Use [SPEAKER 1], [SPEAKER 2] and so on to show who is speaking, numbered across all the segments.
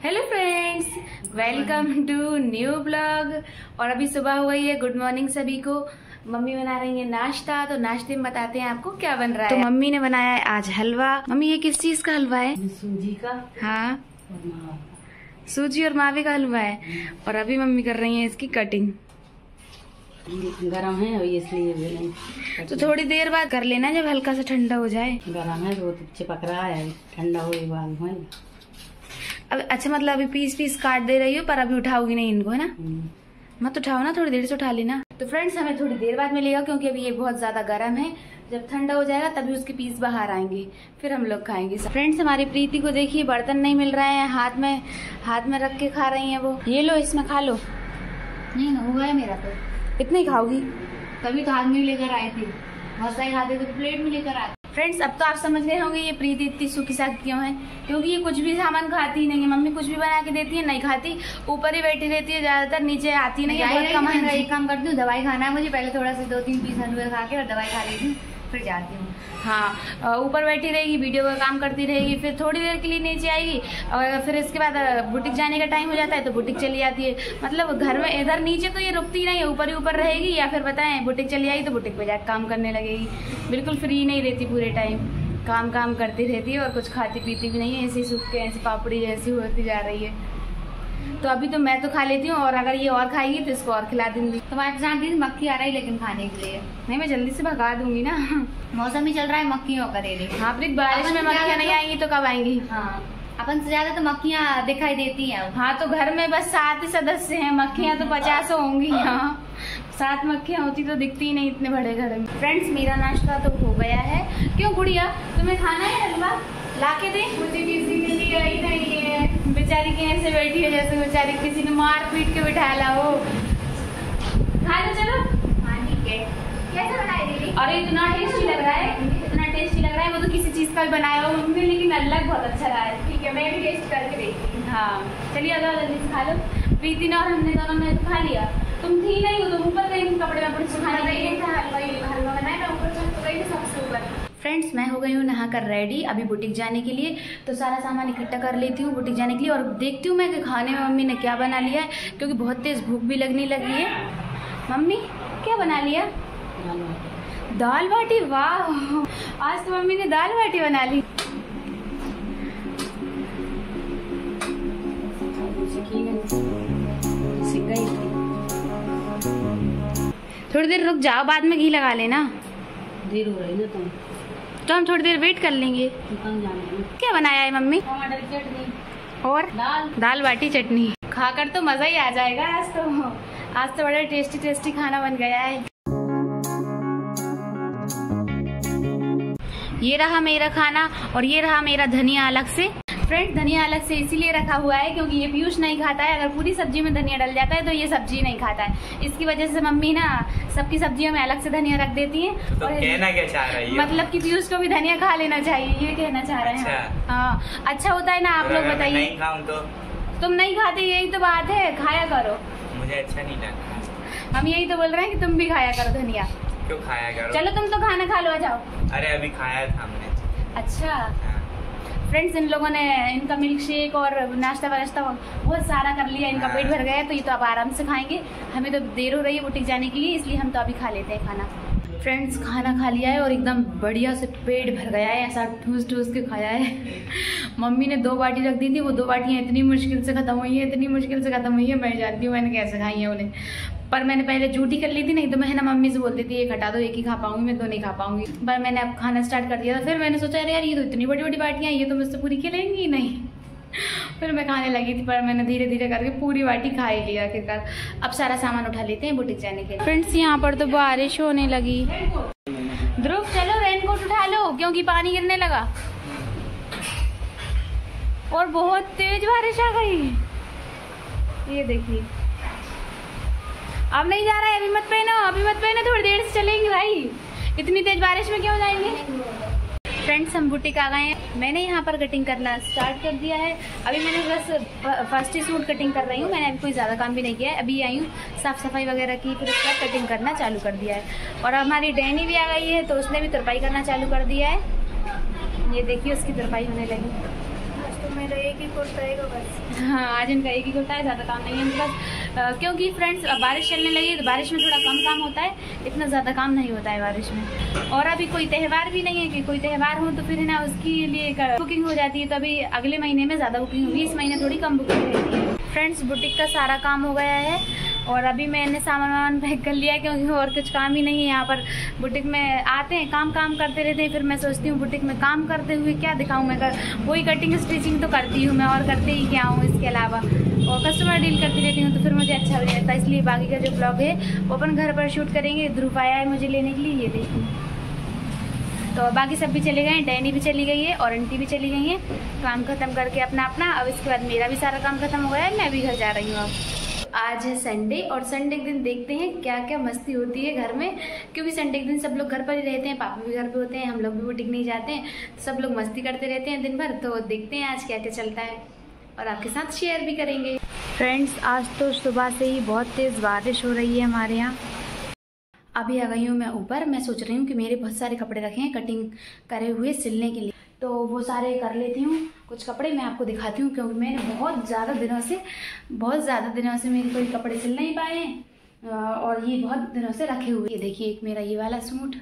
[SPEAKER 1] Hello friends, welcome to new blog. और अभी सुबह हो गई है। गुड मॉर्निंग सभी को। मम्मी बना रही है नाश्ता, तो नाश्ते में बताते हैं आपको क्या बन रहा है। तो मम्मी ने बनाया है आज हलवा। मम्मी ये किस चीज का हलवा है?
[SPEAKER 2] सूजी का।
[SPEAKER 1] हाँ, सूजी और मावे का हलवा है। और अभी मम्मी कर रही है इसकी कटिंग।
[SPEAKER 2] गरम है इसलिए नहीं,
[SPEAKER 1] तो थोड़ी देर बाद कर लेना जब हल्का सा ठंडा हो जाए।
[SPEAKER 2] गरम है तो चिपक रहा है, ठंडा होने के बाद है।
[SPEAKER 1] अब अच्छा, मतलब अभी पीस पीस काट दे रही हो पर अभी उठाओगी नहीं इनको, है ना? मत उठाओ ना, थोड़ी देर से उठा लेना। तो फ्रेंड्स हमें थोड़ी देर बाद मिलेगा क्योंकि अभी ये बहुत ज्यादा गर्म है। जब ठंडा हो जाएगा तभी उसके पीस बाहर आएंगे, फिर हम लोग खाएंगे। फ्रेंड्स हमारी प्रीति को देखिए, बर्तन नहीं मिल रहा है, हाथ में रख के खा रही है वो। ये लो, इसमें खा लो।
[SPEAKER 2] नहीं हुआ है मेरा तो।
[SPEAKER 1] इतना ही खाओगी?
[SPEAKER 2] तभी तो हाथ में लेकर आए थे, बहुत सारे खाते तो प्लेट में लेकर आए।
[SPEAKER 1] फ्रेंड्स अब तो आप समझ गए होंगे ये प्रीति इतनी सूखी साखी क्यों है। क्योंकि ये कुछ भी सामान खाती नहीं है। मम्मी कुछ भी बना के देती है, नहीं खाती, ऊपर ही बैठी रहती है, ज्यादातर नीचे आती नहीं है। बहुत कम है।
[SPEAKER 2] एक काम करती हूँ, दवाई खाना है मुझे, पहले थोड़ा सा 2-3 पीस हलवा खा के और दवाई खा लेती हूँ, फिर जाती हूँ।
[SPEAKER 1] हाँ, ऊपर बैठी रहेगी, वीडियो का काम करती रहेगी, फिर थोड़ी देर के लिए नीचे आएगी और फिर इसके बाद बुटीक जाने का टाइम हो जाता है तो बुटीक चली जाती है। मतलब घर में इधर नीचे तो ये रुकती नहीं है, ऊपर ही ऊपर रहेगी। या फिर बताएं बुटीक चली आई तो बुटीक पे जाकर काम करने लगेगी। बिल्कुल फ्री नहीं रहती, पूरे टाइम काम करती रहती है और कुछ खाती पीती भी नहीं है। ऐसी सूख के ऐसी पापड़ी जैसी होती जा रही है। तो अभी तो मैं तो खा लेती हूँ और अगर ये और खाएगी तो इसको और खिला दूंगी।
[SPEAKER 2] तुम्हारे जानती थी मक्खी आ रही लेकिन खाने के लिए
[SPEAKER 1] नहीं, मैं जल्दी से भगा दूंगी ना।
[SPEAKER 2] मौसम ही चल रहा है मक्खियों का।
[SPEAKER 1] हाँ प्रीत, बारिश में मक्खियाँ नहीं आएंगी तो कब आएंगी?
[SPEAKER 2] हाँ, अपन से ज्यादा तो मक्खियाँ दिखाई देती हैं।
[SPEAKER 1] हाँ, तो घर में बस 7 ही सदस्य हैं, मक्खियाँ तो 50 होंगी। यहाँ 7 मक्खियाँ होती तो दिखती ही नहीं इतने बड़े घर में। फ्रेंड्स मेरा नाश्ता तो हो गया है। क्यों गुड़िया, तुम्हें खाना है हलवा? ला के दे। मुझे किसी ने दिया ही नहीं है। बेचारी की ऐसे बैठी है जैसे बेचारी किसी ने मार पीट के बिठा ला हो। खा लो चलो।
[SPEAKER 2] हाँ ठीक है। कैसे बनाए दीदी?
[SPEAKER 1] अरे इतना टेस्टी लग रहा है, इतना टेस्टी लग रहा है। वो तो किसी चीज का भी बनाया हो उनने, लेकिन अलग बहुत अच्छा रहा है।
[SPEAKER 2] ठीक है, मैं भी टेस्ट करके देखती हूँ।
[SPEAKER 1] हाँ चलिए, अगर जल्दी से खा लो। प्रीति ने और हमने दोनों ने तो खा लिया। तुम थी नहीं हो, तुम ऊपर गई कपड़े में अपने सुखाने के लिए।
[SPEAKER 2] हलवा बनाया, मैं ऊपर चढ़ गई थी सबसे ऊपर।
[SPEAKER 1] फ्रेंड्स मैं हो गई हूँ नहाकर रेडी अभी बुटीक जाने के लिए। तो सारा सामान इकट्ठा कर लेती हूँ बुटीक जाने के लिए और देखती हूँ मैं कि खाने में मम्मी ने क्या बना लिया है, क्योंकि बहुत तेज भूख भी लगने लगी है। मम्मी क्या बना लिया? दाल बाटी। वाह, आज तो मम्मी ने दाल बाटी बना ली। थोड़ी देर रुक जाओ, बाद में घी लगा लेना।
[SPEAKER 2] देर हो रही ना
[SPEAKER 1] तो हम थोड़ी देर वेट कर लेंगे। क्या बनाया है मम्मी?
[SPEAKER 2] टमाटर की चटनी
[SPEAKER 1] और दाल बाटी चटनी। खाकर तो मजा ही आ जाएगा। आज तो बड़ा टेस्टी खाना बन गया है। ये रहा मेरा खाना और ये रहा मेरा धनिया अलग से। फ्रेंड्स धनिया अलग से इसीलिए रखा हुआ है क्योंकि ये पीयूष नहीं खाता है। अगर पूरी सब्जी में धनिया डल जाता है तो ये सब्जी नहीं खाता है। इसकी वजह से मम्मी ना सबकी सब्जियों में अलग से धनिया रख देती है।
[SPEAKER 3] तो
[SPEAKER 1] और
[SPEAKER 3] कहना क्या चाह रही है?
[SPEAKER 1] मतलब कि पीयूष को भी धनिया खा लेना चाहिए, ये कहना चाह रहे हैं।
[SPEAKER 3] अच्छा।
[SPEAKER 1] हाँ, अच्छा होता है ना। आप लोग बताइए।
[SPEAKER 3] नहीं खाऊं तो?
[SPEAKER 1] तुम नहीं खाते, यही तो बात है, खाया करो।
[SPEAKER 3] मुझे अच्छा नहीं लगता।
[SPEAKER 1] हम यही तो बोल रहे हैं कि तुम भी खाया करो धनिया।
[SPEAKER 3] क्यों खाया करो?
[SPEAKER 1] चलो तुम तो खाना खा लो, आ जाओ।
[SPEAKER 3] अरे अभी खाया था हमने।
[SPEAKER 1] अच्छा
[SPEAKER 3] हाँ।
[SPEAKER 1] फ्रेंड्स इन लोगों ने इनका मिल्क शेक और नाश्ता वाश्ता बहुत सारा कर लिया, इनका पेट भर गया है। तो ये तो अब आराम से खाएंगे। हमें तो देर हो रही है बुटीक जाने के लिए, इसलिए हम तो अभी खा लेते हैं खाना। फ्रेंड्स खाना खा लिया है और एकदम बढ़िया से पेट भर गया है, ऐसा ठूस ठूस के खाया है। मम्मी ने 2 बाटी रख दी थी, वो 2 बाटियाँ इतनी मुश्किल से खत्म हुई है, इतनी मुश्किल से खत्म हुई है। मैं जानती हूँ मैंने कैसे खाई है उन्हें, पर मैंने पहले झूठी कर ली थी। नहीं तो मैं ना मम्मी से बोलती थी एक हटा दो, एक ही खा पाऊंगी, मैं 2 नहीं खा पाऊंगी। पर मैंने अब खाना स्टार्ट कर दिया था। फिर मैंने सोचा अरे यार ये तो इतनी बड़ी बड़ी बाटियाँ, ये तो मुझसे पूरी खिलेंगी नहीं। फिर मैं खाने लगी थी, पर मैंने धीरे धीरे करके पूरी बाटी खा ही लिया आखिरकार। अब सारा सामान उठा लेते हैं बुटीक जाने के लिए। फ्रेंड्स यहाँ पर तो बारिश होने लगी। ध्रुव चलो रेनकोट उठा लो क्योंकि पानी गिरने लगा और बहुत तेज बारिश आ गई। ये देखिए, अब नहीं जा रहा है, अभी मत पहनो, अभी मत पहनो, थोड़ी देर से चलेंगे भाई। इतनी तेज बारिश में क्यों जाएंगे? फ्रेंड्स हम बुटीक आ गए हैं। मैंने यहाँ पर कटिंग करना स्टार्ट कर दिया है। अभी मैंने बस फर्स्ट ही सूट कटिंग कर रही हूँ। मैंने अभी कोई ज़्यादा काम भी नहीं किया है। अभी आई हूँ, साफ़ सफाई वगैरह की, फिर उसके बाद कटिंग करना चालू कर दिया है। और हमारी डैनी भी आ गई है तो उसने भी तुरपाई करना चालू कर दिया है। ये देखिए उसकी तुरपाई होने लगी। तो मैं
[SPEAKER 2] का एक ही कुर्ता है बस।
[SPEAKER 1] हाँ, आज इनका एक ही कुर्ता है, ज़्यादा काम नहीं है इनके पास, क्योंकि फ्रेंड्स बारिश चलने लगी तो बारिश में थोड़ा कम काम होता है, इतना ज़्यादा काम नहीं होता है बारिश में। और अभी कोई त्यौहार भी नहीं है कि कोई त्यौहार हो तो फिर ना उसके लिए बुकिंग हो जाती है, तो अभी अगले महीने में ज़्यादा बुकिंग होगी, इस महीने थोड़ी कम बुकिंग रहती है। फ्रेंड्स बुटीक का सारा काम हो गया है और अभी मैंने सामान पैक कर लिया क्योंकि और कुछ काम ही नहीं है। यहाँ पर बुटीक में आते हैं, काम करते रहते हैं, फिर मैं सोचती हूँ बुटीक में काम करते हुए क्या दिखाऊँ मैं, वही कटिंग स्टिचिंग तो करती हूँ मैं और करते ही क्या हूँ इसके अलावा, और कस्टमर डील करती रहती हूँ तो फिर मुझे अच्छा भी नहीं लगता। इसलिए बाकी का जो ब्लॉग है वो अपन घर पर शूट करेंगे। ध्रुव आया है मुझे लेने के लिए, ये देखिए, तो बाकी सब भी चले गए हैं, डैनी भी चली गई है और आंटी भी चली गई हैं काम खत्म करके अपना। अब इसके बाद मेरा भी सारा काम खत्म हो गया है, मैं भी घर जा रही हूँ। अब आज है संडे और संडे के दिन देखते हैं क्या क्या मस्ती होती है घर में, क्योंकि संडे के दिन सब लोग घर पर ही रहते हैं, पापा भी घर पे होते हैं, हम लोग भी बुटीक नहीं जाते हैं, तो सब लोग मस्ती करते रहते हैं दिन भर। तो देखते हैं आज क्या क्या चलता है और आपके साथ शेयर भी करेंगे। फ्रेंड्स आज तो सुबह से ही बहुत तेज़ बारिश हो रही है हमारे यहाँ। अभी आ गई हूँ मैं ऊपर, मैं सोच रही हूँ कि मेरे बहुत सारे कपड़े रखे हैं कटिंग करे हुए सिलने के लिए, तो वो सारे कर लेती हूँ। कुछ कपड़े मैं आपको दिखाती हूँ क्योंकि मैंने बहुत ज़्यादा दिनों से मेरे कोई कपड़े सिल नहीं पाए हैं और ये बहुत दिनों से रखे हुए। ये देखिए, एक मेरा ये वाला सूट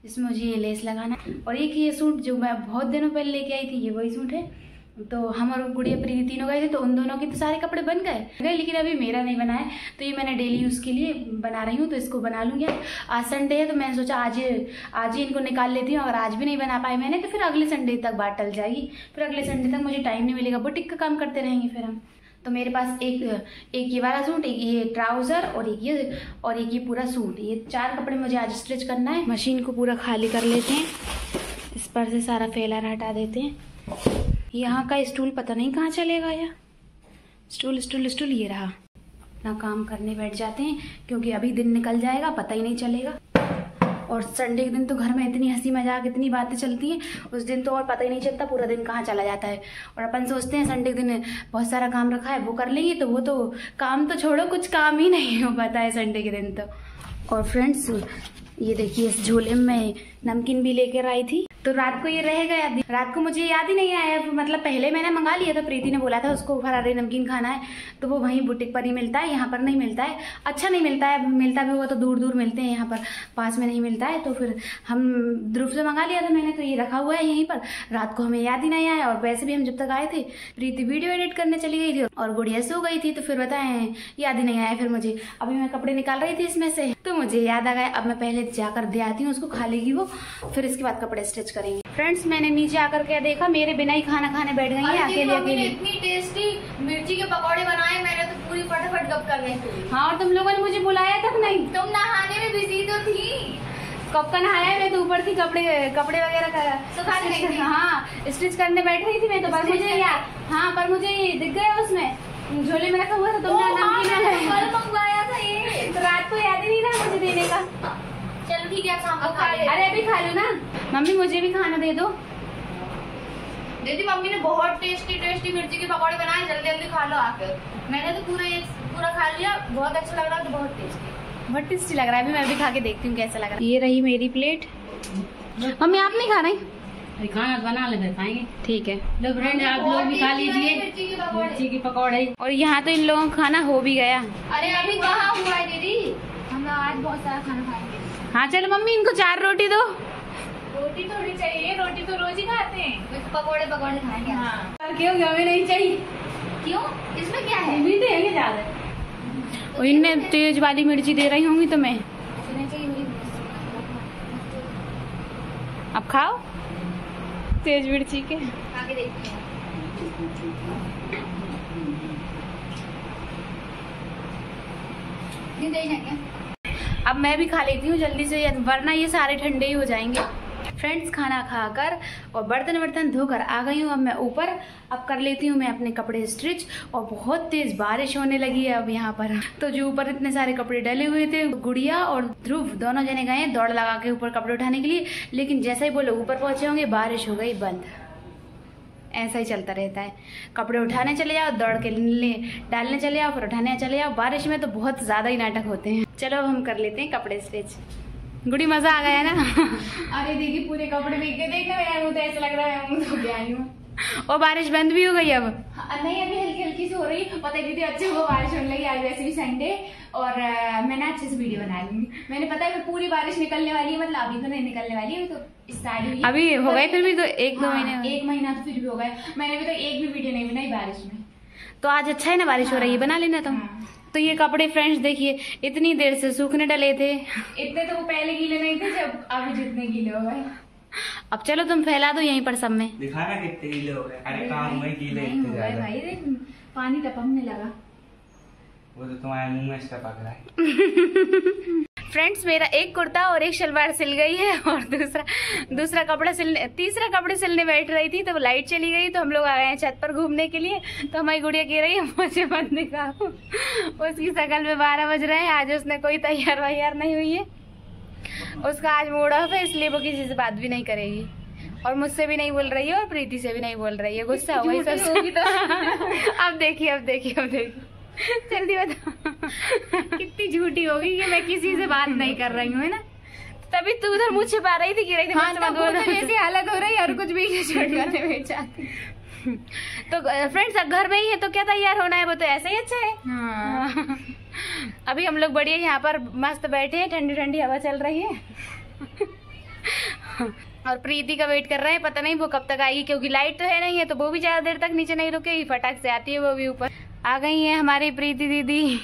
[SPEAKER 1] जिसमें मुझे ये लेस लगाना है, और एक ये सूट जो मैं बहुत दिनों पहले लेके आई थी, ये वही सूट है। तो हम और गुड़िया प्रीति तीनों गए थे, तो उन दोनों के तो सारे कपड़े बन गए, लेकिन अभी मेरा नहीं बना है, तो ये मैंने डेली यूज़ के लिए बना रही हूँ, तो इसको बना लूँगी। आज संडे है तो मैंने सोचा आज ही इनको निकाल लेती हूँ। अगर आज भी नहीं बना पाए मैंने तो फिर अगले संडे तक बात टल जाएगी, फिर अगले संडे तक मुझे टाइम नहीं मिलेगा, बुटीक का काम करते रहेंगे फिर हम। तो मेरे पास एक ये वाला सूट, एक ये ट्राउज़र और एक ये पूरा सूट, ये 4 कपड़े मुझे आज स्टिच करना है। मशीन को पूरा खाली कर लेते हैं, इस पर से सारा फैला हटा देते हैं। यहाँ का स्टूल पता नहीं कहाँ चलेगा यार, स्टूल ये रहा। अपना काम करने बैठ जाते हैं क्योंकि अभी दिन निकल जाएगा, पता ही नहीं चलेगा। और संडे के दिन तो घर में इतनी हंसी मजाक, इतनी बातें चलती हैं, उस दिन तो और पता ही नहीं चलता पूरा दिन कहाँ चला जाता है। और अपन सोचते हैं संडे के दिन बहुत सारा काम रखा है वो कर लेंगे, तो वो तो काम तो छोड़ो, कुछ काम ही नहीं हो पाता है संडे के दिन तो। और फ्रेंड्स ये देखिए, इस झोले में नमकीन भी लेकर आई थी, तो रात को ये रह गया। रात को मुझे याद ही नहीं आया, मतलब पहले मैंने मंगा लिया था, प्रीति ने बोला था उसको फरारी नमकीन खाना है, तो वो वहीं बुटीक पर ही मिलता है, यहाँ पर नहीं मिलता है, अच्छा नहीं मिलता है, मिलता भी हुआ तो दूर दूर मिलते हैं, यहाँ पर पास में नहीं मिलता है। तो फिर हम ध्रुव से मंगा लिया था मैंने, तो ये रखा हुआ है यहीं पर। रात को हमें याद ही नहीं आया, और वैसे भी हम जब तक आए थे प्रीति वीडियो एडिट करने चली गई थी और गुड़िया सो गई थी, तो फिर बताएं याद ही नहीं आया। फिर मुझे अभी मैं कपड़े निकाल रही थी इसमें से, तो मुझे याद आ गया। अब मैं पहले जाकर दे आती हूँ उसको, खा लेगी वो, फिर इसके बाद कपड़े स्टिच करेंगे। फ्रेंड्स मैंने नीचे आकर के देखा, मेरे बिना ही खाना खाने बैठ गई है अकेले।
[SPEAKER 2] इतनी टेस्टी मिर्ची के पकौड़े बनाए, मैंने तो पूरी फटाफट गप कर गई।
[SPEAKER 1] हाँ, और तुम लोगों ने मुझे बुलाया तक नहीं,
[SPEAKER 2] तुम नहाने में बिजी तो थी।
[SPEAKER 1] कब का नहाया, मैं तो ऊपर थी, कपड़े वगैरह
[SPEAKER 2] सुखा रही थी।
[SPEAKER 1] हाँ, स्टिच करने बैठ रही थी मैं तो, पर मुझे दिख गया उसमें झोले में रखा हुआ था, तुमने
[SPEAKER 2] कल मंगवाया था ये,
[SPEAKER 1] तो रात को याद ही नहीं रहा मुझे देने का।
[SPEAKER 2] चलो ठीक है, शाम को खा ले।
[SPEAKER 1] अरे अभी खा लो ना मम्मी, मुझे भी खाना दे दो।
[SPEAKER 2] दीदी मम्मी ने बहुत टेस्टी मिर्ची के पकौड़े बनाए, जल्दी जल्दी खा लो आकर। मैंने तो पूरा खा लिया, बहुत अच्छा लग रहा है, बहुत टेस्टी
[SPEAKER 1] लग रहा है। अभी मैं भी खा के देखती हूँ कैसा लग रहा है। ये रही मेरी प्लेट। मम्मी आप नहीं खा रही?
[SPEAKER 4] खाना बना ले, खाएंगे।
[SPEAKER 1] ठीक है,
[SPEAKER 4] लो फ्रेंड आप लोग भी खा लीजिए मिर्ची के पकौड़े।
[SPEAKER 1] और यहाँ तो इन लोगों का खाना हो भी गया।
[SPEAKER 2] अरे अभी कहाँ हुआ है दीदी, हम आज बहुत सारा खाना खाएंगे।
[SPEAKER 1] हाँ चलो मम्मी, इनको 4 रोटी दो।
[SPEAKER 2] रोटी थोड़ी चाहिए, रोटी तो रोज ही खाते हैं, पकौड़े खाएंगे।
[SPEAKER 1] हाँ, क्यों हमें नहीं चाहिए?
[SPEAKER 2] क्यों, इसमें क्या है?
[SPEAKER 1] मीठे हैं ज्यादा, और इनमें तेज वाली मिर्ची दे रही होंगी तो मैं। अब खाओ तेज मिर्ची के,
[SPEAKER 2] खा के देखते हैं।
[SPEAKER 1] अब मैं भी खा लेती हूँ जल्दी से, वरना ये सारे ठंडे ही हो जाएंगे। फ्रेंड्स खाना खाकर और बर्तन धोकर आ गई हूँ अब मैं ऊपर। अब कर लेती हूँ मैं अपने कपड़े स्टिच, और बहुत तेज बारिश होने लगी है अब यहाँ पर। तो जो ऊपर इतने सारे कपड़े डले हुए थे, गुड़िया और ध्रुव दोनों जने गए दौड़ लगा के ऊपर कपड़े उठाने के लिए, लेकिन जैसे ही वो लोग ऊपर पहुंचे होंगे बारिश हो गई बंद। ऐसा ही चलता रहता है, कपड़े उठाने चले जाओ, दौड़ के डालने चले जाओ, फिर उठाने चले जाओ। बारिश में तो बहुत ज्यादा ही नाटक होते हैं। चलो अब हम कर लेते हैं कपड़े स्टिच। गुड़ी मजा आ गया ना?
[SPEAKER 2] अरे दीदी पूरे कपड़े देख के देखना, मेरा मुंह तो ऐसा लग रहा है मुंह धो के आई हूँ।
[SPEAKER 1] और बारिश बंद भी हो गई अब।
[SPEAKER 2] नहीं अभी हल्की हल्की सी हो रही है। पता है दीदी अच्छे वो बारिश होने लगी आज, वैसे भी संडे, और मैंने अच्छे से वीडियो बना लूंगी। मैंने पता है पूरी बारिश निकलने वाली है, मतलब अभी तो नहीं निकलने वाली है, तो स्टार्ट हुई है।
[SPEAKER 1] अभी हो गए फिर भी तो 1-2 महीने।
[SPEAKER 2] 1 महीना तो फिर भी हो गया। मैंने अभी तक एक भी वीडियो नहीं बनाई बारिश में।
[SPEAKER 1] तो आज अच्छा है ना बारिश हो रही है, बना लेना तुम। तो ये कपड़े फ्रेंड्स देखिए इतनी देर से सूखने डले थे।
[SPEAKER 2] इतने तो वो पहले गीले नहीं थे जब अभी जितने गीले हो गए।
[SPEAKER 1] अब चलो तुम फैला दो यहीं पर सब में।
[SPEAKER 3] दिखाना कितने गीले हो गए। अरे काम में गीले
[SPEAKER 2] नहीं
[SPEAKER 3] इतने
[SPEAKER 2] हो गए
[SPEAKER 3] ज्यादा।
[SPEAKER 2] भाई, देख पानी टपकने लगा।
[SPEAKER 3] वो तो तुम्हारे मुंह में टपक रहा है।
[SPEAKER 1] फ्रेंड्स मेरा एक कुर्ता और एक शलवार सिल गई है, और दूसरा कपड़ा सिलने, तीसरा कपड़े सिलने बैठ रही थी तो लाइट चली गई, तो हम लोग आ गए हैं छत पर घूमने के लिए। तो हमारी गुड़िया कह रही है मुझे मत दिखाओ। उसकी शकल में 12 बज रहे हैं। आज उसने कोई तैयार वैयार नहीं हुई है, उसका आज मूड ऑफ है, इसलिए वो किसी से बात भी नहीं करेगी, और मुझसे भी नहीं बोल रही है, और प्रीति से भी नहीं बोल रही है। गुस्सा हो गई सबसे। अब देखिए जल्दी बता कितनी झूठी होगी कि मैं किसी से बात नहीं कर रही हूँ, है ना। तभी तू उधर मुझ छिपा रही थी, गिर रही थी।
[SPEAKER 2] हाँ, तो जैसी हालत हो रही है और कुछ भी शूट करने में चाहती।
[SPEAKER 1] तो फ्रेंड्स अब घर में ही है तो क्या तैयार होना है, वो तो ऐसा ही अच्छा है।
[SPEAKER 2] हाँ।
[SPEAKER 1] अभी हम लोग बढ़िया यहाँ पर मस्त बैठे हैं, ठंडी ठंडी हवा चल रही है। और प्रीति का वेट कर रहे हैं, पता नहीं वो कब तक आएगी, क्योंकि लाइट तो है नहीं है, तो वो भी ज्यादा देर तक नीचे नहीं रुकेगी, फटाक से आती है वो भी ऊपर। आ गई है हमारी प्रीति दीदी।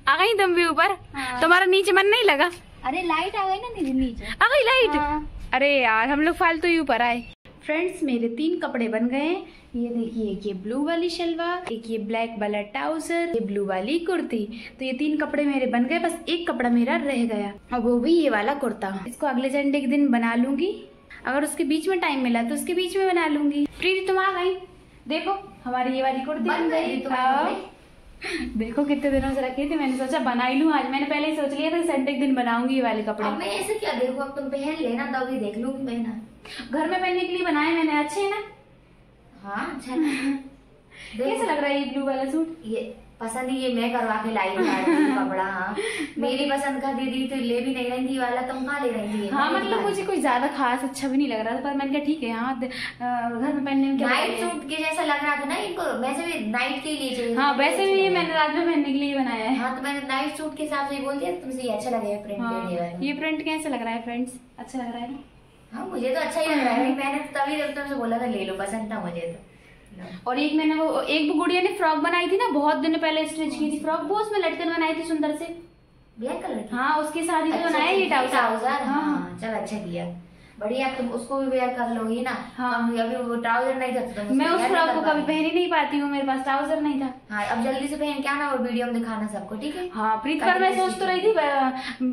[SPEAKER 1] आ गई तुम भी ऊपर।
[SPEAKER 2] हाँ।
[SPEAKER 1] तुम्हारा नीचे मन नहीं लगा?
[SPEAKER 2] अरे लाइट आ गई ना दीदी नीचे।
[SPEAKER 1] आ गई लाइट।
[SPEAKER 2] हाँ।
[SPEAKER 1] अरे यार हम लोग फालतू ही ऊपर आए। फ्रेंड्स मेरे 3 कपड़े बन गए हैं। ये देखिए, एक ये ब्लू वाली शलवार, एक ये ब्लैक वाला ट्राउजर, ये ब्लू वाली कुर्ती। तो ये 3 कपड़े मेरे बन गए, बस एक कपड़ा मेरा रह गया, और वो भी ये वाला कुर्ता। इसको अगले संडे के दिन बना लूंगी, अगर उसके बीच में टाइम मिला तो उसके बीच में बना लूंगी। प्रीति तुम आ गई, देखो हमारी ये वाली कुर्ती
[SPEAKER 2] बन गई तुम्हारी।
[SPEAKER 1] देखो कितने दिनों से रखी थी, मैंने सोचा बना ही लूं आज। मैंने पहले ही सोच लिया था संडे के दिन बनाऊंगी ये वाले कपड़े।
[SPEAKER 2] अब मैं ऐसे क्या देखूं, अब तुम पहन लेना तभी देख लूंगी पहना।
[SPEAKER 1] घर में पहनने के लिए बनाए मैंने, अच्छे है ना।
[SPEAKER 2] हाँ अच्छा।
[SPEAKER 1] कैसा लग रहा है ये ब्लू वाला सूट?
[SPEAKER 2] ये पसंद ही ये मैं करवा के लाई थी कपड़ा। हाँ मेरी पसंद का दीदी तो ले भी नहीं रही थी वाला, तुम कहाँ ले रही थी?
[SPEAKER 1] हाँ मतलब मुझे कोई ज्यादा खास अच्छा भी नहीं लग रहा था, पर मैंने कहा ठीक है। हाँ घर में पहनने में क्या
[SPEAKER 2] नाइट सूट के जैसा लग रहा था ना इनको, वैसे भी नाइट के लिए चाहिए।
[SPEAKER 1] हाँ वैसे भी ये मैंने रात में पहनने के लिए बनाया है।
[SPEAKER 2] हाँ तो मैंने नाइट सूट के हिसाब से बोल दिया तुमसे ये अच्छा लगेगा प्रिंटेड।
[SPEAKER 1] ये प्रिंट कैसा लग रहा है फ्रेंड्स? अच्छा लग रहा है?
[SPEAKER 2] हाँ मुझे तो अच्छा ही लग रहा है, मैंने तभी जब तुमसे बोला था ले लो, पसंद था मुझे तो।
[SPEAKER 1] और एक मैंने वो गुड़िया ने फ्रॉक बनाई थी ना, बहुत दिन पहले स्टिच की थी फ्रॉक, वो उसमें लटकन बनाई थी सुंदर से,
[SPEAKER 2] ब्लैक कलर की।
[SPEAKER 1] हाँ उसकी शादी में बनाया ये
[SPEAKER 2] ट्राउजर। हाँ चल अच्छा किया, बढ़िया। तुम उसको भी वेयर कर लोगी ना।
[SPEAKER 1] हाँ
[SPEAKER 2] अभी वो ट्राउजर नहीं था तो
[SPEAKER 1] मैं उस फ्रॉक को कभी पहन ही नहीं पाती हूँ, मेरे पास ट्राउजर नहीं था।
[SPEAKER 2] हाँ अब जल्दी से पहन के आना और वीडियो में दिखाना सबको, ठीक है?
[SPEAKER 1] हाँ प्रीत पर मैं सोच तो रही थी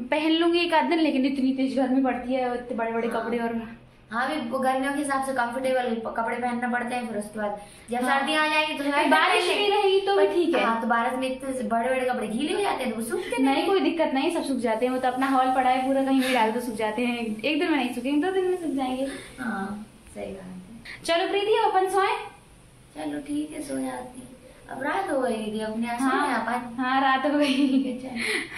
[SPEAKER 1] पहन लूंगी एक आध दिन, लेकिन इतनी तेज गर्मी पड़ती है, इतने बड़े बड़े कपड़े। और
[SPEAKER 2] हाँ भी गर्मियों के हिसाब से कंफर्टेबल कपड़े पहनना पड़ते हैं, फिर उसके बाद जब सर्दी आ जाएगी तो
[SPEAKER 1] बारिश भी रहेगी तो भी ठीक है।
[SPEAKER 2] हाँ तो बारिश में इतने बड़े बड़े कपड़े गीले हो जाते हैं तो वो सूखते
[SPEAKER 1] नहीं, कोई दिक्कत नहीं, सब सूख जाते हैं। वो तो अपना हॉल पड़ा है पूरा, कहीं भी डाल तो सूख जाते हैं। एक दिन में नहीं सूखेंगे, 2 दिन में सूख जाएंगे।
[SPEAKER 2] हाँ सही बात है।
[SPEAKER 1] चलो प्रीति अपन सोए।
[SPEAKER 2] चलो ठीक है, सो जाती। अब रात हो गई थी अपने यहाँ।
[SPEAKER 1] हाँ रात हो गई।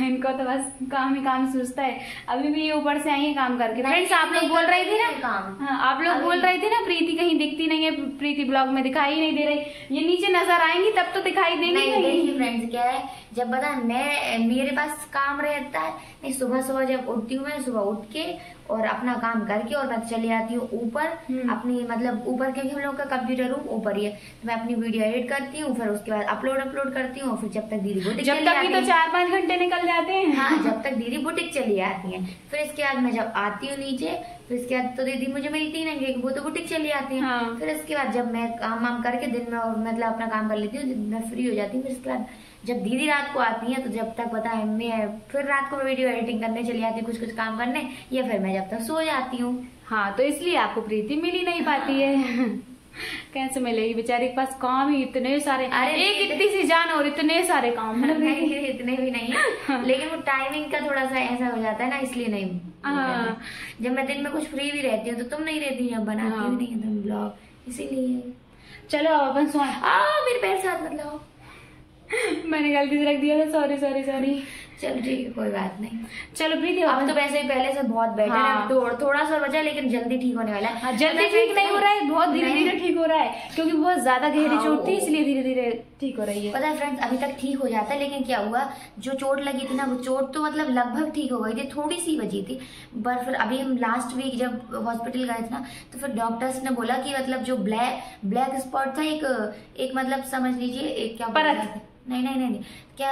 [SPEAKER 1] इनको तो बस काम ही काम सूझता है। अभी भी ये ऊपर से आई है काम करके। फ्रेंड्स आप लोग बोल रही थी ना, हाँ आप लोग बोल रहे थे ना प्रीति कहीं दिखती नहीं है, प्रीति ब्लॉग में दिखाई ही नहीं दे रही। ये नीचे नजर आएंगी तब तो दिखाई देंगी।
[SPEAKER 2] नहीं देखिए फ्रेंड्स क्या है, जब बता मैं मेरे पास काम रहता है, नहीं सुबह जब उठती हूँ मैं, सुबह उठ के और अपना काम करके और मैं चली जाती हूँ ऊपर अपनी, मतलब ऊपर क्योंकि हम लोग का कंप्यूटर रूम ऊपर ही है, तो मैं अपनी वीडियो एडिट करती हूँ, फिर उसके बाद अपलोड करती हूँ। फिर जब तक दीदी बुटीक
[SPEAKER 1] जब तक की तो 4-5 घंटे निकल जाते हैं।
[SPEAKER 2] हाँ जब तक दीदी बुटीक चली जाती है, फिर इसके बाद मैं जब आती हूँ नीचे, फिर इसके बाद तो दीदी मुझे मिलती नहीं क्योंकि वो तो बुटीक चली जाती है।
[SPEAKER 1] हाँ।
[SPEAKER 2] फिर इसके बाद जब मैं काम करके दिन में और मतलब अपना काम कर लेती हूँ, मैं फ्री हो जाती हूँ। फिर इसके बाद जब दीदी रात को आती है तो जब तक बताए मैं फिर रात को वीडियो एडिटिंग करने चली जाती हूँ, कुछ काम करने, या फिर मैं जब तक सो जाती हूँ।
[SPEAKER 1] हाँ तो इसलिए आपको प्रीति मिल ही नहीं पाती है। कैसे मिलेगी, बेचारी के पास काम ही इतने सारे।
[SPEAKER 2] अरे
[SPEAKER 1] एक इतनी सी जान और इतने सारे काम।
[SPEAKER 2] नहीं इतने भी नहीं है, लेकिन वो टाइमिंग का थोड़ा सा ऐसा हो जाता है ना, इसलिए नहीं। जब मैं दिन में कुछ फ्री भी रहती हूँ तो तुम नहीं रहती, जब बनाती भी नहीं तुम ब्लॉग, इसीलिए।
[SPEAKER 1] चलो अपन सोए।
[SPEAKER 2] मेरे पैर साथ मत लाओ।
[SPEAKER 1] मैंने गलती से रख दिया था, सॉरी।
[SPEAKER 2] चलो ठीक है, कोई बात नहीं।
[SPEAKER 1] चलो प्रीति
[SPEAKER 2] अब तो वैसे ही पहले से बहुत बेटर
[SPEAKER 1] हाँ।
[SPEAKER 2] है, तो थोड़ा सा बचा लेकिन जल्दी ठीक होने वाला है।
[SPEAKER 1] जल्दी ठीक नहीं हो रहा है, बहुत धीरे धीरे ठीक हो रहा है, क्योंकि बहुत ज्यादा गहरी चोट थी, इसलिए धीरे धीरे ठीक हो रही है।
[SPEAKER 2] पता है फ्रेंड्स, अभी तक ठीक हो जाता है, लेकिन क्या हुआ, जो चोट लगी थी ना, वो चोट तो मतलब लगभग ठीक हो गई थी, थोड़ी सी बची थी। पर फिर अभी हम लास्ट वीक जब हॉस्पिटल गए थे ना, तो फिर डॉक्टर्स ने बोला कि मतलब जो ब्लैक स्पॉट था, एक मतलब समझ लीजिए एक क्या
[SPEAKER 1] परत।
[SPEAKER 2] नहीं, क्या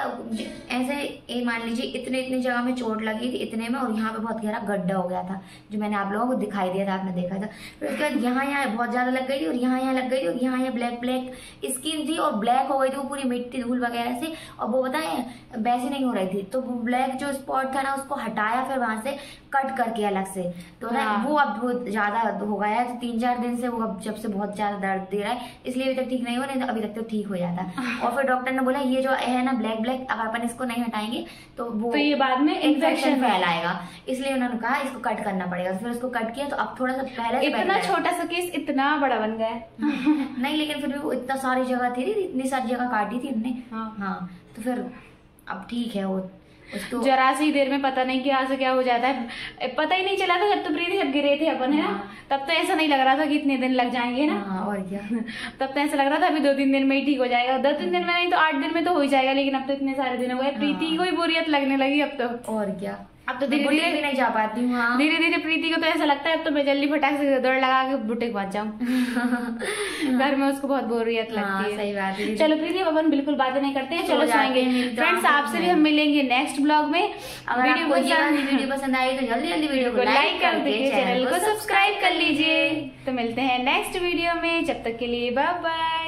[SPEAKER 2] ऐसे ये मान लीजिए इतने जगह में चोट लगी थी, इतने में, और यहाँ पे बहुत गहरा गड्ढा हो गया था, जो मैंने आप लोगों को दिखाई दिया था, आपने देखा था। फिर उसके बाद यहाँ बहुत ज्यादा लग गई थी, और यहाँ लग गई थी, और यहाँ ब्लैक स्किन थी, और ब्लैक हो गई थी वो पूरी मिट्टी धूल वगैरह से। और वो बताएं वैसे नहीं हो रही थी, तो वो ब्लैक जो स्पॉट था ना, उसको हटाया फिर वहां से कट करके अलग से, तो ना वो अब बहुत ज्यादा हो गया है, तो 3-4 दिन से वो अब जब से बहुत ज्यादा दर्द दे रहा है, इसलिए अभी तक ठीक नहीं हो, नहीं तो अभी तक तो ठीक हो जाता। और फिर डॉक्टर ने बोला ये जो है ना ब्लैक अगर अपन इसको नहीं हटाएंगे तो वो
[SPEAKER 1] तो ये बाद में
[SPEAKER 2] इन्फेक्शन फैलाएगा, इसलिए उन्होंने कहा इसको कट करना पड़ेगा। तो फिर उसको कट किया, तो अब थोड़ा सा पहले से
[SPEAKER 1] इतना छोटा सा केस इतना बड़ा बन गया है।
[SPEAKER 2] नहीं, लेकिन फिर भी वो इतना सारी जगह थी, इतनी सारी जगह काटी थी हमने। हाँ, तो फिर अब ठीक है वो, उसको
[SPEAKER 1] जरा सी देर में पता नहीं क्या से क्या हो जाता है, पता ही नहीं चला था। जब तो प्रीति जब गिरे थे अपन, है ना, तब तो ऐसा नहीं लग रहा था कि इतने दिन लग जाएंगे ना।
[SPEAKER 2] हाँ, और क्या।
[SPEAKER 1] तब तो ऐसा लग रहा था अभी 2-3 दिन में ही ठीक हो जाएगा, 2-3 दिन में नहीं तो 8 दिन में तो हो ही जाएगा, लेकिन अब तो इतने सारे दिन हो गए। प्रीति को ही बोरियत लगने लगी अब तो,
[SPEAKER 2] और क्या।
[SPEAKER 1] अब तो धीरे धीरे
[SPEAKER 2] भी नहीं जा पाती हूँ। हाँ।
[SPEAKER 1] धीरे धीरे प्रीति को तो ऐसा लगता है अब तो मैं जल्दी फटाक से दौड़ लगा के बुटीक पहुंच जाऊँ। घर में उसको बहुत बोरियत लगती है।
[SPEAKER 2] सही बात है।
[SPEAKER 1] चलो प्रीति अब अपन बिल्कुल बातें नहीं करते हैं, चलो
[SPEAKER 2] जाएंगे।
[SPEAKER 1] सोएंगे। फ्रेंड्स आपसे भी हम मिलेंगे नेक्स्ट ब्लॉग में।
[SPEAKER 2] अगर आपको ये वीडियो पसंद आई तो जल्दी वीडियो को
[SPEAKER 1] लाइक कर दीजिए, चैनल को सब्सक्राइब कर लीजिए। तो मिलते हैं नेक्स्ट वीडियो में, जब तक के लिए बाय बाय।